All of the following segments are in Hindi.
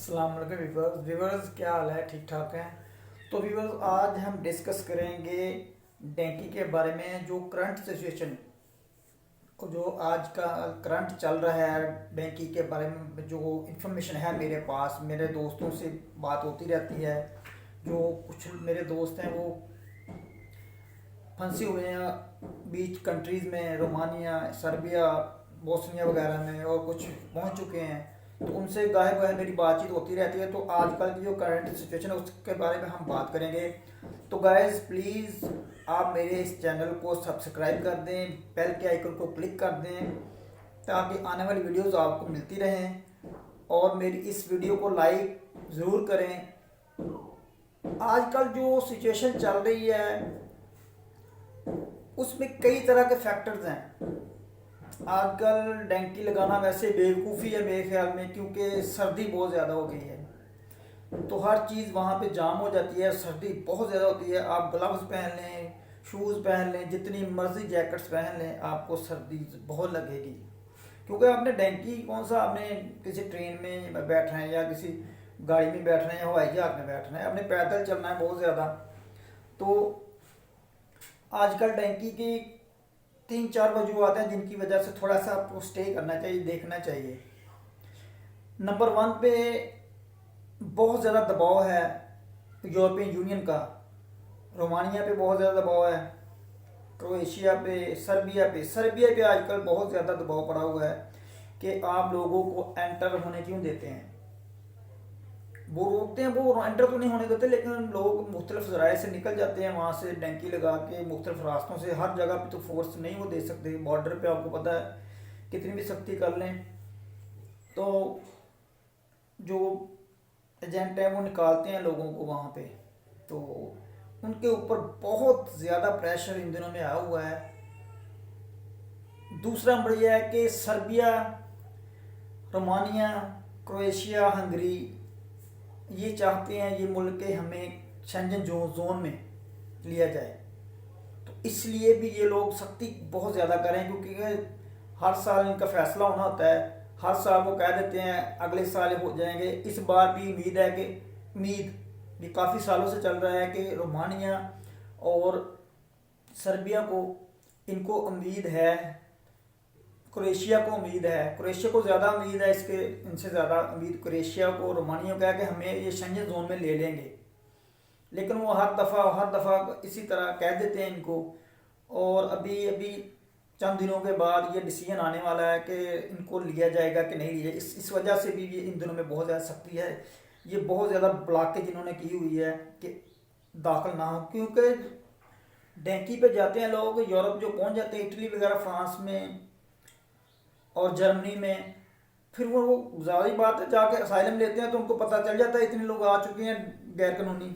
अस्सलाम वालेकुम व्यूवर्स क्या हाल है। ठीक ठाक हैं। तो व्यूवर्स आज हम डिस्कस करेंगे डेंकी के बारे में, जो करंट सिचुएशन जो आज का करंट चल रहा है डेंकी के बारे में। जो इन्फॉर्मेशन है मेरे पास, मेरे दोस्तों से बात होती रहती है। जो कुछ मेरे दोस्त हैं वो फंसे हुए हैं बीच कंट्रीज़ में, रोमानिया, सर्बिया, बोस्निया वगैरह में, और कुछ पहुंच चुके हैं। तो उनसे गाहे गाहे मेरी बातचीत होती रहती है। तो आजकल की जो करंट सिचुएशन है उसके बारे में हम बात करेंगे। तो गाइस प्लीज़ आप मेरे इस चैनल को सब्सक्राइब कर दें, बेल के आइकन को क्लिक कर दें, ताकि आने वाली वीडियोस आपको मिलती रहें। और मेरी इस वीडियो को लाइक ज़रूर करें। आजकल जो सिचुएशन चल रही है उसमें कई तरह के फैक्टर्स हैं। आजकल डेंकी लगाना वैसे बेवकूफ़ी है मेरे ख्याल में, क्योंकि सर्दी बहुत ज़्यादा हो गई है। तो हर चीज़ वहाँ पे जाम हो जाती है, सर्दी बहुत ज़्यादा होती है। आप ग्लव्स पहन लें, शूज़ पहन लें, जितनी मर्जी जैकेट्स पहन लें, आपको सर्दी बहुत लगेगी। क्योंकि आपने डेंकी कौन सा, आपने किसी ट्रेन में बैठ रहे हैं या किसी गाड़ी में बैठ रहे हैं या हवाई जहाज में बैठ रहे हैं, आपने पैदल चलना है बहुत ज़्यादा। तो आजकल डेंकी की 3-4 वजूहत हैं जिनकी वजह से थोड़ा सा आपको स्टे करना चाहिए, देखना चाहिए। नंबर 1 पे बहुत ज़्यादा दबाव है यूरोपियन यूनियन का। रोमानिया पे बहुत ज़्यादा दबाव है, क्रोएशिया पे, सर्बिया पे आजकल बहुत ज़्यादा दबाव पड़ा हुआ है कि आप लोगों को एंटर होने क्यों देते हैं। वो रोकते हैं, वो एंटर तो नहीं होने देते, लेकिन लोग मुख्तलिफ ज़राए से निकल जाते हैं वहाँ से, डेंकी लगा के मुख्तलिफ रास्तों से। हर जगह पे तो फोर्स नहीं वो दे सकते। बॉर्डर पे आपको पता है कितनी भी सख्ती कर लें तो जो एजेंट हैं वो निकालते हैं लोगों को वहाँ पे। तो उनके ऊपर बहुत ज़्यादा प्रेशर इन दिनों में आया हुआ है। दूसरा नंबर यह है कि सर्बिया, रोमानिया, क्रोएशिया, हंगरी ये चाहते हैं ये मुल्क हमें शेंजन जोन में लिया जाए। तो इसलिए भी ये लोग सख्ती बहुत ज़्यादा करें, क्योंकि हर साल इनका फैसला होना होता है। हर साल वो कह देते हैं अगले साल हो जाएंगे। इस बार भी उम्मीद है कि उम्मीद भी काफ़ी सालों से चल रहा है कि रोमानिया और सर्बिया को, इनको उम्मीद है, क्रोएशिया को उम्मीद है, क्रोएशिया को ज़्यादा उम्मीद है, इसके इनसे ज़्यादा उम्मीद क्रोएशिया को, रोमानिया को है कि हमें ये शेंजन जोन में ले लेंगे। लेकिन वो हर दफ़ा इसी तरह कह देते हैं इनको। और अभी अभी चंद दिनों के बाद ये डिसीजन आने वाला है कि इनको लिया जाएगा कि नहीं लिया। इस वजह से भी ये इन दिनों में बहुत ज़्यादा सख्ती है। ये बहुत ज़्यादा ब्लॉकेज इन्होंने की हुई है कि दाखिल ना हो, क्योंकि डेंकी पे जाते हैं लोग, यूरोप जो पहुंच जाते हैं, इटली वगैरह, फ्रांस में और जर्मनी में, फिर वो ज़ाहिर बात है जाके असाइलम लेते हैं तो उनको पता चल जाता है इतने लोग आ चुके हैं गैर कानूनी।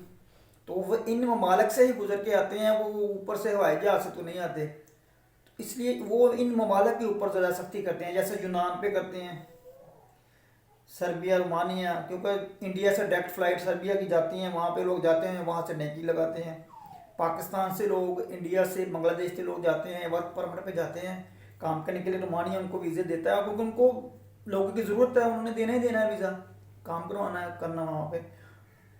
तो वो इन ममालिक से ही गुजर के आते हैं, वो ऊपर से हवाई जहाज से तो नहीं आते। इसलिए वो इन ममालिक के ऊपर ज़्यादा सख्ती करते हैं, जैसे यूनान पे करते हैं, सर्बिया, रोमानिया, क्योंकि इंडिया से डायरेक्ट फ़्लाइट सर्बिया की जाती हैं, वहाँ पे लोग जाते हैं, वहाँ से डेंकी लगाते हैं। पाकिस्तान से लोग, इंडिया से, बांग्लादेश से लोग जाते हैं, वर्क परमिट पे जाते हैं काम करने के लिए। रोमानिया उनको वीज़े देता है क्योंकि उनको लोगों की ज़रूरत है, उन्होंने देना ही देना है वीज़ा, काम करवाना है, करना वहाँ पे।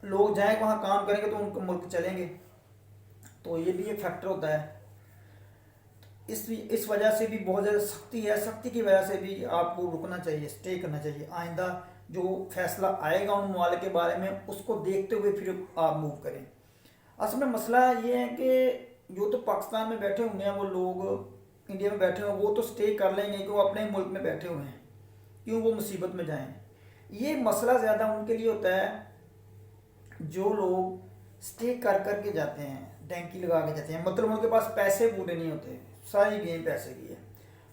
लोग जाएँ वहाँ काम करेंगे तो उनको मुल्क चलेंगे। तो ये भी एक फैक्टर होता है। इस वजह से भी बहुत ज़्यादा सख्ती है। सख्ती की वजह से भी आपको रुकना चाहिए, स्टे करना चाहिए। आइंदा जो फैसला आएगा उन ममालिक के बारे में, उसको देखते हुए फिर आप मूव करें। असल में मसला ये है कि जो तो पाकिस्तान में बैठे हुए हैं वो लोग, इंडिया में बैठे हुए हैं, वो तो स्टे कर लेंगे कि वो अपने मुल्क में बैठे हुए हैं, क्यों वो मुसीबत में जाएं। ये मसला ज़्यादा उनके लिए होता है जो लोग स्टे कर कर के जाते हैं, डेंकी लगा के जाते हैं, मतलब उनके पास पैसे पूरे नहीं होते। सारी गेम पैसे की है।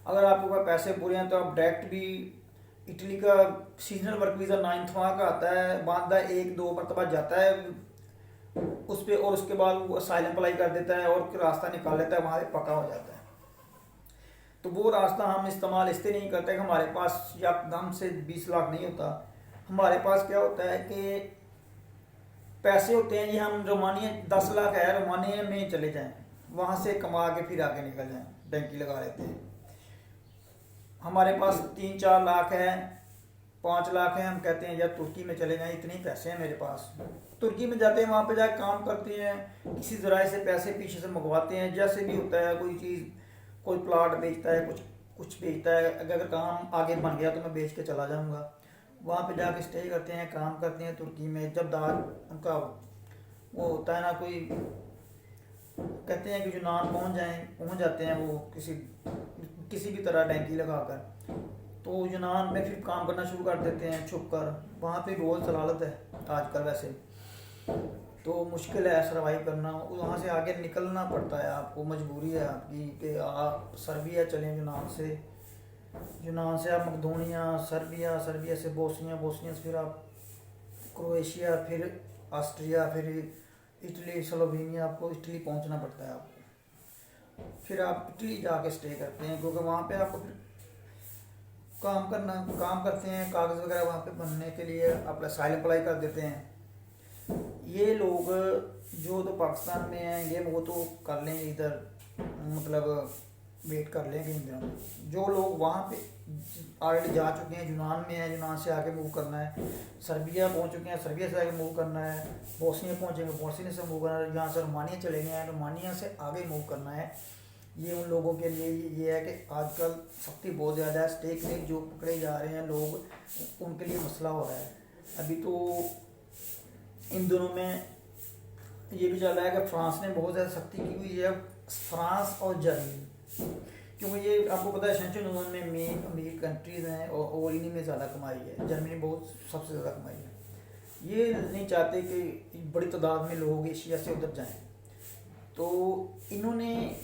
अगर आपके पास पैसे पूरे हैं तो आप डायरेक्ट भी, इटली का सीजनल वर्क वीज़ा 9 माह का आता है, बांदा 1-2 मरतबा जाता है उस पर, और उसके बाद वो असाइलम अप्लाई कर देता है और रास्ता निकाल लेता है, वहाँ से पक्का हो जाता है। तो वो रास्ता हम इस्तेमाल इसलिए नहीं करते कि हमारे पास एकदम से 20 लाख नहीं होता। हमारे पास क्या होता है कि पैसे होते हैं, ये हम रोमानिया 10 लाख है, रोमानिया में चले जाएं, वहाँ से कमा के फिर आगे निकल जाएं, डेंकी लगा लेते हैं। हमारे पास 3-4 लाख है 5 लाख है, हम कहते हैं यार तुर्की में चले जाएं, इतने ही पैसे हैं मेरे पास। तुर्की में जाते हैं, वहाँ पे जाकर काम करते हैं, किसी ज़राए से पैसे पीछे से मंगवाते हैं, जैसे भी होता है, कोई चीज़, कोई प्लाट बेचता है, कुछ कुछ बेचता है, अगर काम आगे बन गया तो मैं बेच के चला जाऊँगा। वहाँ पे जाके स्टे करते हैं, काम करते हैं तुर्की में। जब दार उनका वो होता है ना, कोई कहते हैं कि यूनान पहुँच जाते हैं वो किसी किसी भी तरह डैंकी लगाकर, तो यूनान में फिर काम करना शुरू कर देते हैं छुप कर। वहाँ पे रोज़ सलालत है आजकल वैसे, तो मुश्किल है सर्वाइव करना, वहाँ से आगे निकलना पड़ता है आपको, मजबूरी है आपकी कि आप सर्बिया चलें, यूनान से आप मकदोनिया, सर्बिया से बोस्निया से फिर आप क्रोएशिया, फिर ऑस्ट्रिया, फिर इटली, स्लोवेनिया, आपको इटली पहुँचना पड़ता है आपको। फिर आप इटली जाके स्टे करते हैं, क्योंकि वहाँ पे आपको फिर काम करते हैं, कागज़ वगैरह वहाँ पे बनने के लिए आप असाइलम अप्लाई कर देते हैं। ये लोग जो तो पाकिस्तान में हैं ये वो तो कर लेंगे इधर, मतलब वेट कर लेंगे इन दिनों। जो लोग वहाँ पे ऑलरेडी जा चुके हैं, यूनान में है, यूनान से आगे मूव करना है, सर्बिया पहुँच चुके हैं, सर्बिया से आगे मूव करना है, बोस्निया पहुँचेंगे, बोस्निया से मूव करना है, यहाँ से रोमानिया चले गए हैं, रोमानिया से आगे मूव करना है। ये उन लोगों के लिए ये है कि आजकल सख्ती बहुत ज़्यादा है, स्टेक रेट जो पकड़े जा रहे हैं लोग, उनके लिए मसला हो रहा है। अभी तो इन दिनों में ये भी चल रहा है कि फ्रांस ने बहुत ज़्यादा सख्ती की हुई है, फ्रांस और जर्मनी, क्योंकि ये आपको पता है शेंजन जोन में मेन अमीर कंट्रीज़ हैं और इन्हीं में ज़्यादा कमाई है। जर्मनी बहुत सबसे ज़्यादा कमाई है। ये नहीं चाहते कि बड़ी तादाद में लोग एशिया से उधर जाएं, तो इन्होंने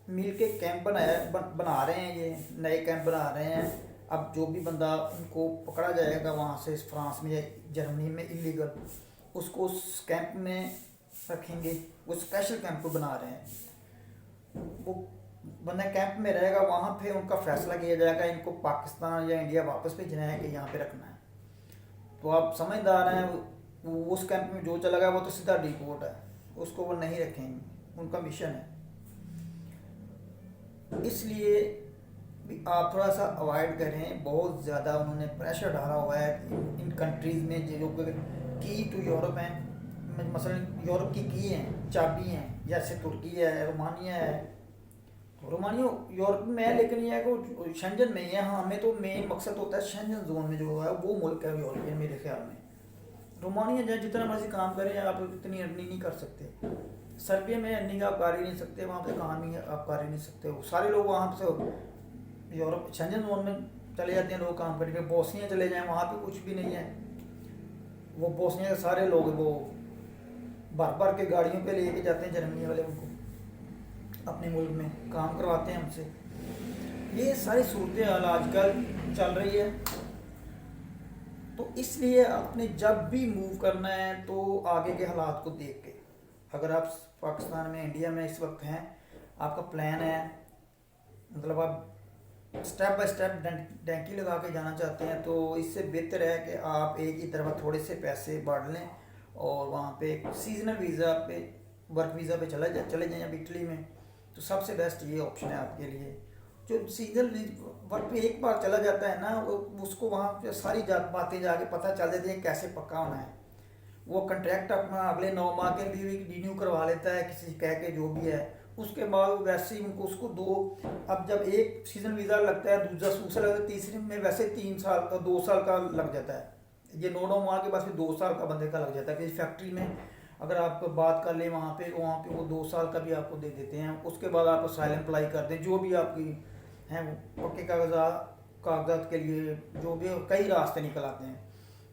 मिल के कैंप बना रहे हैं, ये नए कैंप बना रहे हैं। अब जो भी बंदा उनको पकड़ा जाएगा वहाँ से फ्रांस में या जर्मनी में इलीगल, उसको उस कैंप में रखेंगे। वो स्पेशल कैंप को बना रहे हैं, वो बंदा कैंप में रहेगा, वहाँ पे उनका फैसला किया जाएगा इनको पाकिस्तान या इंडिया वापस भेजना है कि यहाँ पे रखना है। तो आप समझदार हैं, उस कैंप में जो चला गया वो तो सीधा डिपोर्ट है, उसको वो नहीं रखेंगे, उनका मिशन है। इसलिए आप थोड़ा सा अवॉइड करें, बहुत ज़्यादा उन्होंने प्रेशर डाला हुआ है इन कंट्रीज़ में जो की टू यूरोप हैं, मसलन यूरोप की हैं, चाबी हैं, जैसे तुर्की है, रोमानिया है। रोमानिया यूरोप में है, लेकिन यह है कि शेंजन में ही है। हाँ, हमें तो मेन मकसद होता है शेंजन जोन में जो है वो मुल्क है यूरोपियन, मेरे ख्याल में। रोमानिया जाए जितना मर्जी काम करें, आप इतनी अर्निंग नहीं कर सकते। सर्बिया में अर्निंग आप कर ही नहीं सकते, वहाँ पे काम ही आप कर ही नहीं सकते। सारे लोग वहाँ से यूरोप शेंजन जोन में चले जाते हैं लोग काम करके। बोस्निया चले जाएँ, वहाँ पे कुछ भी नहीं है। वो बोस्निया के सारे लोग वो भर के गाड़ियों पे लेके जाते हैं जर्मनी वाले, उनको अपने मुल्क में काम करवाते हैं हमसे। ये सारी सूरत हाल आजकल चल रही है। तो इसलिए आपने जब भी मूव करना है तो आगे के हालात को देख के, अगर आप पाकिस्तान में, इंडिया में इस वक्त हैं, आपका प्लान है, मतलब आप स्टेप बाय स्टेप डैंकी लगा के जाना चाहते हैं, तो इससे बेहतर है कि आप एक ही तरफ थोड़े से पैसे बढ़ लें और वहाँ पे सीजनल वीज़ा पे, वर्क वीज़ा पे चले जाएं अब इटली में। तो सबसे बेस्ट ये ऑप्शन है आपके लिए। जो सीजनल वर्क पे एक बार चला जाता है ना, उसको वहाँ पे सारी बातें जाके पता चल जाती हैं कैसे पक्का होना है। वो कॉन्ट्रैक्ट अपना अगले 9 माह के लिए रिन्यू करवा लेता है किसी कह के, जो भी है। उसके बाद वैसे ही उनको उसको अब जब एक सीज़न वीज़ा लगता है, दूसरा लगता है, तीसरे में वैसे 3 साल का 2 साल का लग जाता है। ये 9 माह के बाद फिर 2 साल का बंदे का लग जाता है। किसी फैक्ट्री में अगर आप बात कर लें वहाँ पे वो 2 साल का भी आपको दे देते हैं। उसके बाद आप असाइलम अप्लाई कर दें, जो भी आपकी हैं वो पक्के कागजात के लिए जो भी कई रास्ते निकल आते हैं।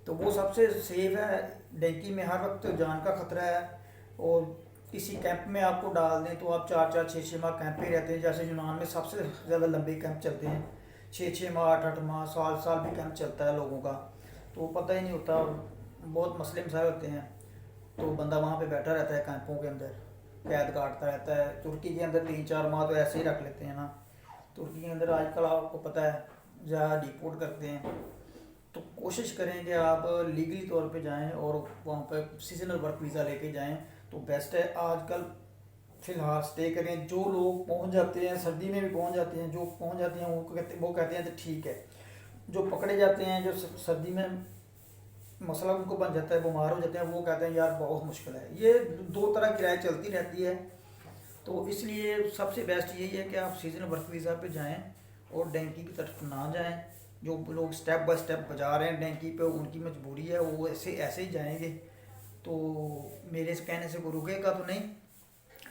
तो वो सबसे सेफ है। डैंकी में हर वक्त जान का खतरा है, और किसी कैंप में आपको डाल दें तो आप 4-4, 6-6 माह कैंप पे रहते हैं। जैसे यूनान में सबसे ज़्यादा लंबे कैंप चलते हैं, 6-6 माह, 8-8 माह, साल भी कैंप चलता है लोगों का। तो पता ही नहीं होता, बहुत मसले मसाइल होते हैं। तो बंदा वहाँ पे बैठा रहता है कैंपों के अंदर, कैद काटता रहता है। तुर्की के अंदर 3-4 माह तो ऐसे ही रख लेते हैं ना। तुर्की के अंदर आजकल आपको पता है ज़्यादा डिपोर्ट करते हैं। तो कोशिश करें कि आप लीगली तौर पे जाएं और वहाँ पर सीजनल वर्क वीज़ा लेके जाएं तो बेस्ट है। आजकल फ़िलहाल स्टे करें। जो लोग पहुँच जाते हैं, सर्दी में भी पहुँच जाते हैं, जो पहुँच जाते हैं वो कहते हैं तो ठीक है। जो पकड़े जाते हैं, जो सर्दी में मसला उनको बन जाता है, बीमार हो जाते हैं, वो कहते हैं यार बहुत मुश्किल है। ये दो तरह की राय चलती रहती है। तो इसलिए सबसे बेस्ट यही है कि आप सीजन वर्क वीज़ा पे जाएं और डैंकी की तरफ ना जाएं। जो लोग स्टेप बाय स्टेप बजा रहे हैं डैंकी पे, उनकी मजबूरी है, वो ऐसे ऐसे ही जाएंगे। तो मेरे से कहने से कोई रुकेगा तो नहीं।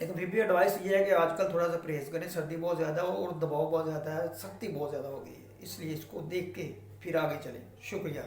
लेकिन फिर भी एडवाइस ये है कि आजकल थोड़ा सा परहेज़ करें, सर्दी बहुत ज़्यादा हो और दबाव बहुत ज़्यादा है, सख्ती बहुत ज़्यादा हो गई है, इसलिए इसको देख के फिर आगे चलें। शुक्रिया।